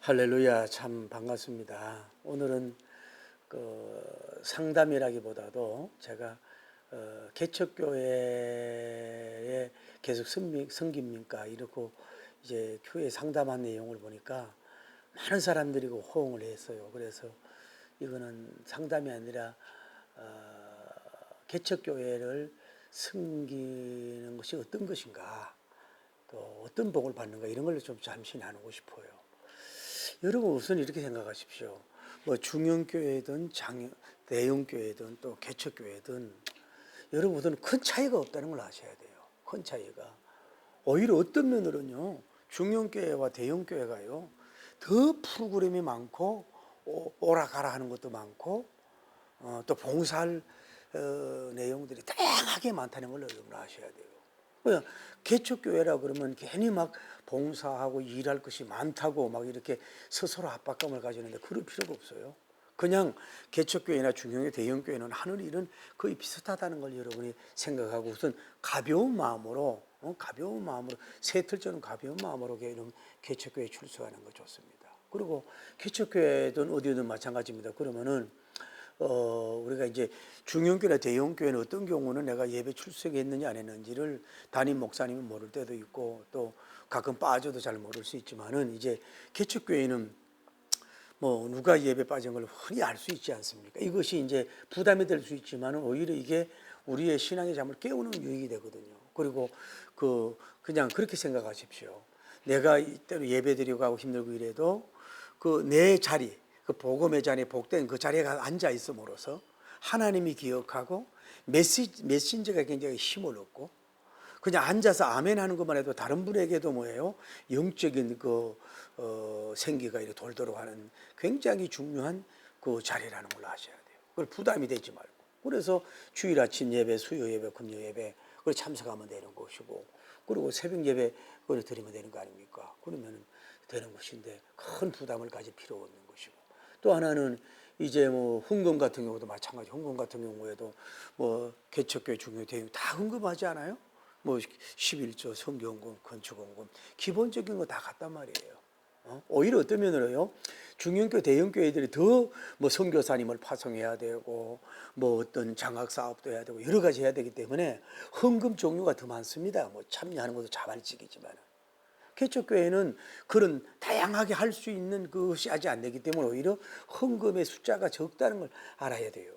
할렐루야, 참 반갑습니다. 오늘은 상담이라기보다도 제가 개척교회에 계속 섬깁니까? 이러고 이제 교회 상담한 내용을 보니까 많은 사람들이 호응을 했어요. 그래서 이거는 상담이 아니라 개척교회를 섬기는 것이 어떤 것인가, 또 어떤 복을 받는가, 이런 걸 좀 잠시 나누고 싶어요. 여러분, 우선 이렇게 생각하십시오. 뭐 중형교회든 대형교회든 또 개척교회든 여러분 우선 큰 차이가 없다는 걸 아셔야 돼요. 큰 차이가. 오히려 어떤 면으로는요, 중형교회와 대형교회가요, 더 프로그램이 많고 오라 가라 하는 것도 많고 또 봉사할 내용들이 다양하게 많다는 걸 여러분 아셔야 돼요. 그냥 개척교회라 그러면 괜히 막 봉사하고 일할 것이 많다고 막 이렇게 스스로 압박감을 가지는데 그럴 필요가 없어요. 그냥 개척교회나 중형교 대형교회는 하는 일은 거의 비슷하다는 걸 여러분이 생각하고 우선 가벼운 마음으로 새틀처럼 가벼운 마음으로 개척교회에 출석하는 거 좋습니다. 그리고 개척교회든 어디든 마찬가지입니다. 그러면은 우리가 이제 중형교회나 대형교회는 어떤 경우는 내가 예배 출석했느냐 안 했는지를 담임 목사님이 모를 때도 있고 또 가끔 빠져도 잘 모를 수 있지만은 이제 개척교회는 뭐 누가 예배 빠진 걸 흔히 알 수 있지 않습니까? 이것이 이제 부담이 될 수 있지만은 오히려 이게 우리의 신앙의 잠을 깨우는 유익이 되거든요. 그리고 그냥 그렇게 생각하십시오. 내가 이때로 예배 드리고 가고 힘들고 이래도 내 자리, 복음의 자리에 복된 그 자리에 가서 앉아 있음으로써 하나님이 기억하고 메신저가 굉장히 힘을 얻고 그냥 앉아서 아멘 하는 것만 해도 다른 분에게도 뭐예요? 영적인 생기가 이렇게 돌도록 하는 굉장히 중요한 그 자리라는 걸 아셔야 돼요. 그걸 부담이 되지 말고. 그래서 주일 아침 예배, 수요 예배, 금요 예배 그걸 참석하면 되는 것이고 그리고 새벽 예배 그걸 드리면 되는 거 아닙니까? 그러면 되는 것인데 큰 부담을 가질 필요 없는 것이고 또 하나는 이제 뭐 헌금 같은 경우도 마찬가지. 헌금 같은 경우에도 뭐 개척교회 중요 대형 다 헌금하지 않아요? 뭐 11조, 성경헌금, 건축헌금 기본적인 거 다 갖단 말이에요. 오히려 어떤 면으로요, 중형교 대형교회들이 더 뭐 선교사님을 파송해야 되고 뭐 어떤 장학 사업도 해야 되고 여러 가지 해야 되기 때문에 헌금 종류가 더 많습니다. 뭐 참여하는 것도 자발적이지만 개척교회는 그런 다양하게 할 수 있는 것이 아직 안 되기 때문에 오히려 헌금의 숫자가 적다는 걸 알아야 돼요.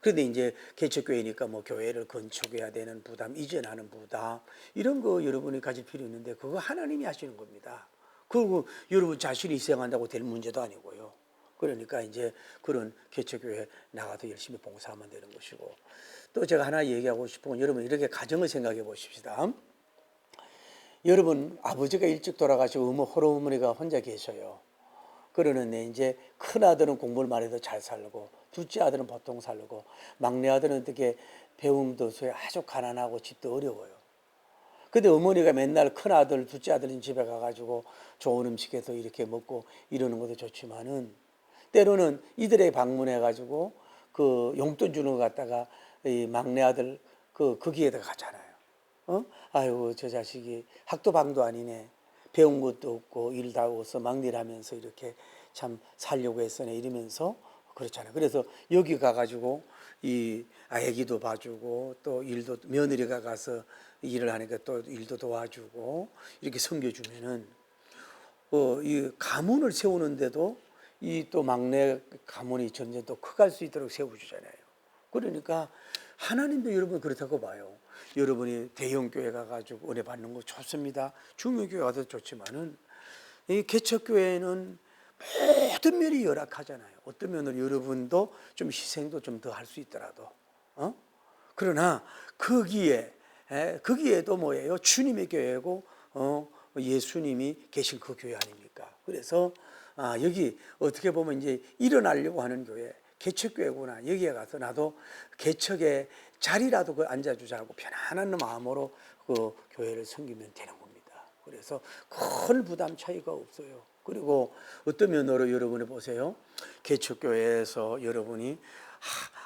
그런데 이제 개척교회니까 뭐 교회를 건축해야 되는 부담, 이전하는 부담 이런 거 여러분이 가질 필요 있는데 그거 하나님이 하시는 겁니다. 그리고 여러분 자신이 희생한다고 될 문제도 아니고요. 그러니까 이제 그런 개척교회 나가서 열심히 봉사하면 되는 것이고 또 제가 하나 얘기하고 싶은 건 여러분 이렇게 가정을 생각해 보십시다. 여러분 아버지가 일찍 돌아가시고 호러어머니가 혼자 계셔요. 그러는데 이제 큰 아들은 공부를 많이 해도 잘 살고 둘째 아들은 보통 살고 막내 아들은 어떻게 배움도 없어요. 아주 가난하고 집도 어려워요. 근데 어머니가 맨날 큰 아들 둘째 아들은 집에 가가지고 좋은 음식해서 이렇게 먹고 이러는 것도 좋지만은 때로는 이들에게 방문해가지고 용돈 주는 거 갖다가 이 막내 아들 거기에다가 가잖아요. 아이고 저 자식이 학도 방도 아니네. 배운 것도 없고 일 다 없어 막일하면서 이렇게 참 살려고 했으네 이러면서 그렇잖아요. 그래서 여기 가가지고 이 아기도 봐주고 또 일도 며느리가 가서 일을 하니까 또 일도 도와주고 이렇게 섬겨주면은 이 가문을 세우는데도 이 또 막내 가문이 점점 또 커갈 수 있도록 세워주잖아요. 그러니까 하나님도 여러분 그렇다고 봐요. 여러분이 대형교회 가가지고 은혜 받는 거 좋습니다. 중형교회 가도 좋지만은 이 개척교회는 모든 면이 열악하잖아요. 어떤 면으로 여러분도 좀 희생도 좀 더 할 수 있더라도 그러나 거기에도 뭐예요? 주님의 교회고 예수님이 계신 그 교회 아닙니까? 그래서 여기 어떻게 보면 이제 일어나려고 하는 교회 개척교회구나. 여기에 가서 나도 개척의 자리라도 앉아주자고 편안한 마음으로 그 교회를 섬기면 되는 겁니다. 그래서 큰 부담 차이가 없어요. 그리고 어떤 면으로 여러분이 보세요. 개척교회에서 여러분이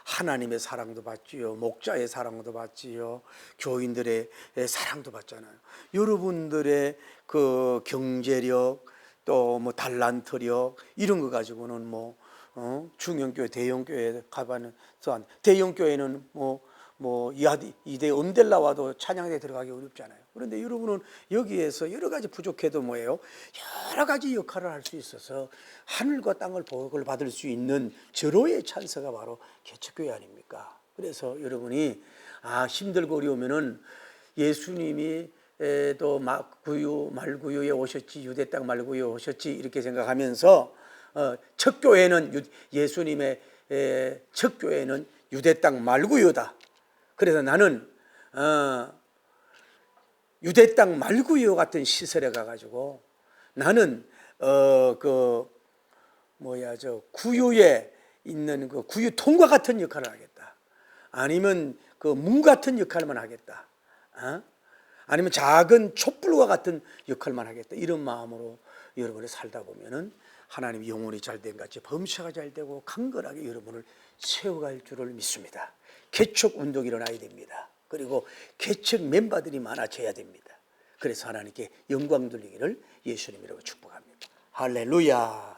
하나님의 사랑도 받지요. 목자의 사랑도 받지요. 교인들의 사랑도 받잖아요. 여러분들의 그 경제력 또 뭐 달란트력 이런 거 가지고는 뭐 중형교회 대형교회 가봐는 대형교회는 이대 음대 나와도 찬양대 들어가기 어렵잖아요. 그런데 여러분은 여기에서 여러 가지 부족해도 뭐예요? 여러 가지 역할을 할 수 있어서 하늘과 땅을 복을 받을 수 있는 절호의 찬스가 바로 개척교회 아닙니까? 그래서 여러분이 힘들고 어려우면은 예수님이 또 말구유에 오셨지, 유대 땅 말구유에 오셨지 이렇게 생각하면서 첫 교회는 예수님의 첫 교회는 유대 땅 말구유다. 그래서 나는 유대 땅 말구유 같은 시설에 가가지고 나는 구유에 있는 그 구유통과 같은 역할을 하겠다. 아니면 그 문 같은 역할만 하겠다. 아니면 작은 촛불과 같은 역할만 하겠다. 이런 마음으로 여러분이 살다 보면은 하나님 영혼이 잘된 같이 범사가 잘되고 강건하게 여러분을 세워갈 줄을 믿습니다. 개척 운동이 일어나야 됩니다. 그리고 개척 멤버들이 많아져야 됩니다. 그래서 하나님께 영광 돌리기를 예수님이라고 축복합니다. 할렐루야.